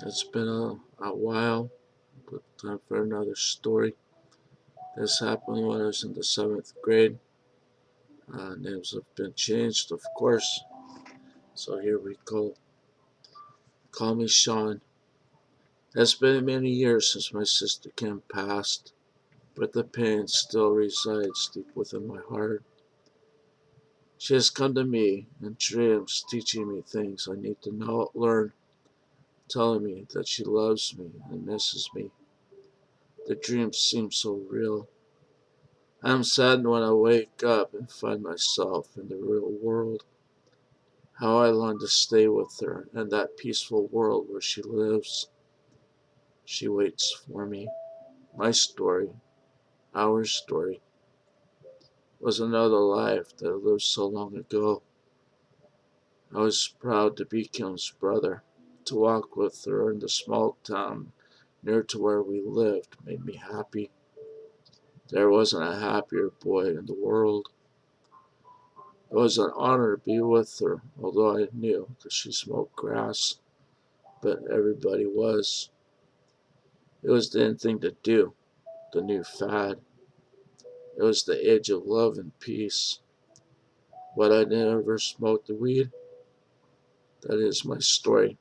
It's been a while, but time for another story. This happened when I was in the seventh grade. Names have been changed, of course. So here we go. Call me Sean. It's been many years since my sister Kim passed, but the pain still resides deep within my heart. She has come to me in dreams, teaching me things I need to learn, telling me that she loves me and misses me. The dreams seem so real. I am saddened when I wake up and find myself in the real world. How I long to stay with her in that peaceful world where she lives. She waits for me. My story, our story, was another life that I lived so long ago. I was proud to be Kim's brother. To walk with her in the small town near to where we lived made me happy. There wasn't a happier boy in the world. It was an honor to be with her, although I knew that she smoked grass, but everybody was. It was the in thing to do, the new fad. It was the age of love and peace. But I never smoked the weed. That is my story.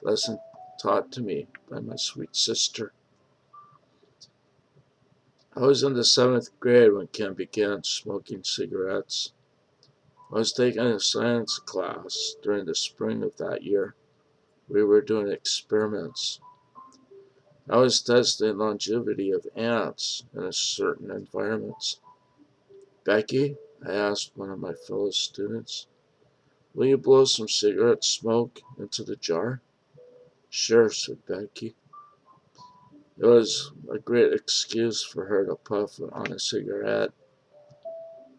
Lesson taught to me by my sweet sister. I was in the seventh grade when Kim began smoking cigarettes. I was taking a science class during the spring of that year. We were doing experiments. I was testing longevity of ants in a certain environments. Becky, I asked one of my fellow students, will you blow some cigarette smoke into the jar? Sure, said Becky. It was a great excuse for her to puff on a cigarette.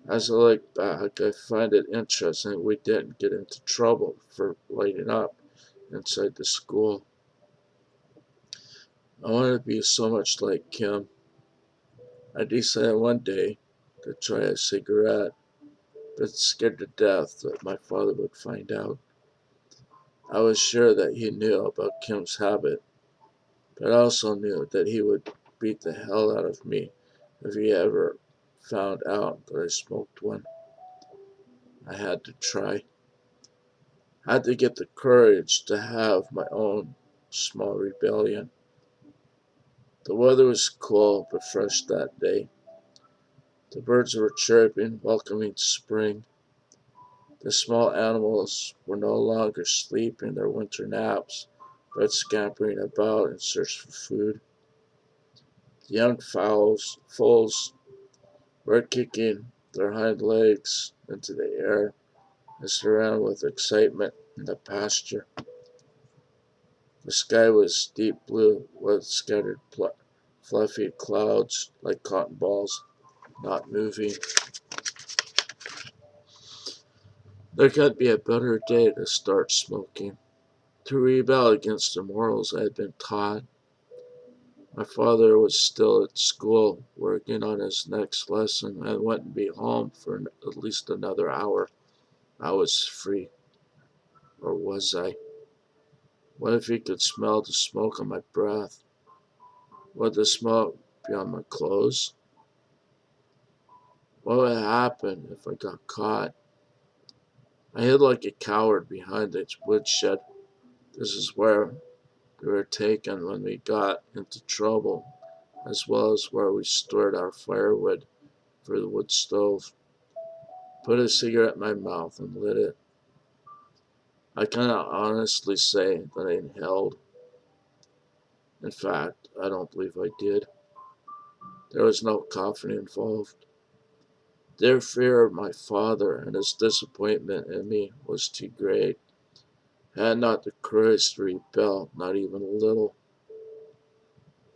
As I look back, I find it interesting we didn't get into trouble for lighting up inside the school. I wanted to be so much like Kim. I decided one day to try a cigarette, but scared to death that my father would find out. I was sure that he knew about Kim's habit, but I also knew that he would beat the hell out of me if he ever found out that I smoked one. I had to try. I had to get the courage to have my own small rebellion. The weather was cool but fresh that day. The birds were chirping, welcoming spring. The small animals were no longer sleeping their winter naps, but scampering about in search for food. The young foals were kicking their hind legs into the air and surrounded with excitement in the pasture. The sky was deep blue with scattered fluffy clouds like cotton balls, not moving. There can't be a better day to start smoking, to rebel against the morals I had been taught. My father was still at school, working on his next lesson, and wouldn't be home for at least another hour. I was free, or was I? What if he could smell the smoke on my breath? Would the smoke be on my clothes? What would happen if I got caught? I hid like a coward behind the woodshed. This is where we were taken when we got into trouble, as well as where we stored our firewood for the wood stove. Put a cigarette in my mouth and lit it. I cannot honestly say that I inhaled. In fact, I don't believe I did. There was no coughing involved. Their fear of my father and his disappointment in me was too great. I had not the courage to rebel, not even a little.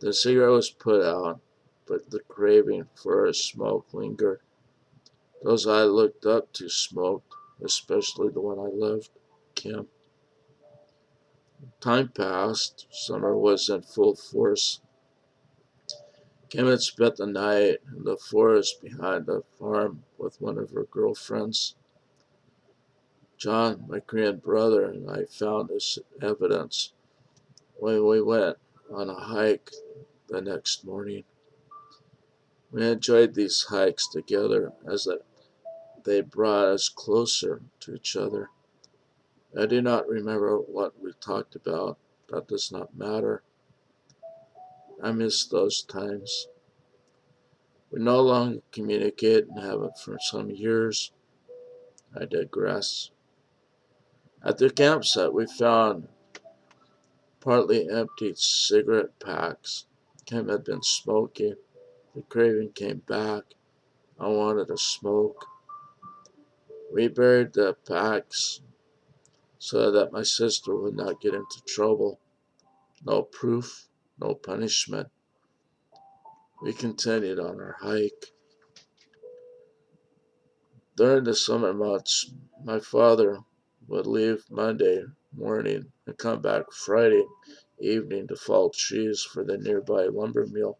The cigarette was put out, but the craving for a smoke lingered. Those I looked up to smoked, especially the one I loved, Kim. Time passed. Summer was in full force. Kim had spent the night in the forest behind the farm with one of her girlfriends. John, my Korean brother, and I found this evidence. when we went on a hike the next morning. We enjoyed these hikes together as they brought us closer to each other. I do not remember what we talked about. That does not matter. I miss those times. We no longer communicate and haven't for some years. I digress. At the campsite, we found partly emptied cigarette packs. Kim had been smoking. The craving came back. I wanted to smoke. We buried the packs so that my sister would not get into trouble. No proof, no punishment. We continued on our hike. During the summer months, my father would leave Monday morning and come back Friday evening to fall trees for the nearby lumber mill.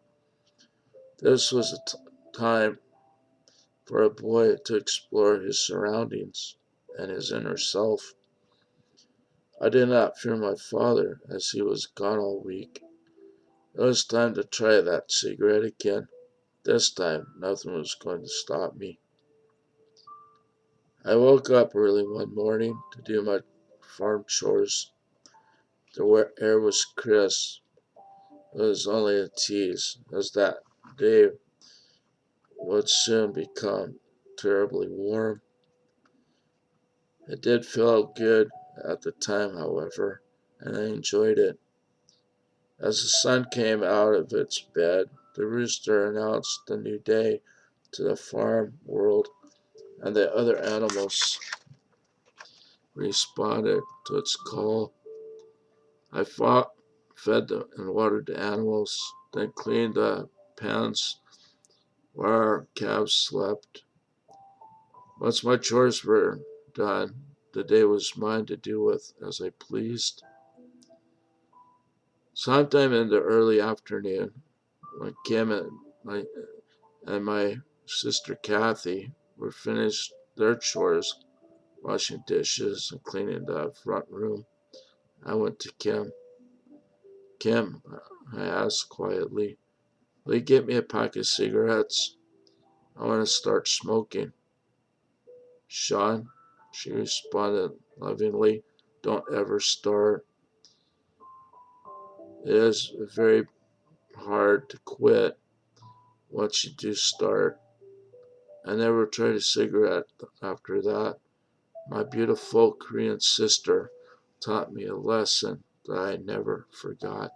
This was a time for a boy to explore his surroundings and his inner self. I did not fear my father as he was gone all week. It was time to try that cigarette again. This time, nothing was going to stop me. I woke up early one morning to do my farm chores. The air was crisp. It was only a tease, as that day would soon become terribly warm. It did feel good at the time, however, and I enjoyed it. As the sun came out of its bed, the rooster announced the new day to the farm world, and the other animals responded to its call. I fed and watered the animals, then cleaned the pens where our calves slept. Once my chores were done, the day was mine to do with as I pleased. Sometime in the early afternoon, when Kim and my sister Kathy were finished their chores, washing dishes and cleaning the front room, I went to Kim. Kim, I asked quietly, will you get me a pack of cigarettes? I want to start smoking. Sean, she responded lovingly, don't ever start. It is very hard to quit once you do start. I never tried a cigarette after that. My beautiful Korean sister taught me a lesson that I never forgot.